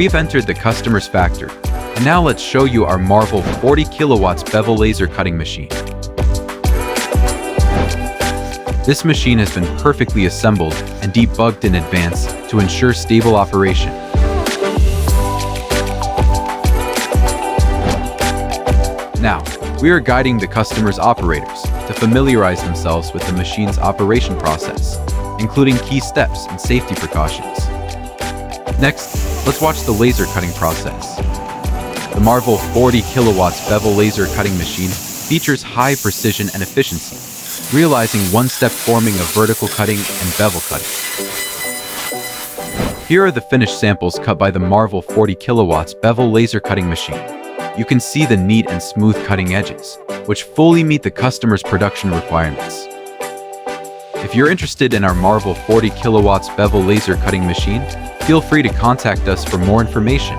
We've entered the customer's factory, and now let's show you our Marvel 40 kilowatts Bevel Laser Cutting Machine. This machine has been perfectly assembled and debugged in advance to ensure stable operation. Now, we are guiding the customer's operators to familiarize themselves with the machine's operation process, including key steps and safety precautions. Next, let's watch the laser cutting process. The Marvel 40 kilowatts Bevel Laser Cutting Machine features high precision and efficiency, realizing one-step forming of vertical cutting and bevel cutting. Here are the finished samples cut by the Marvel 40 kilowatts Bevel Laser Cutting Machine. You can see the neat and smooth cutting edges, which fully meet the customer's production requirements. If you're interested in our Marvel 40 kilowatts Bevel Laser Cutting Machine, feel free to contact us for more information.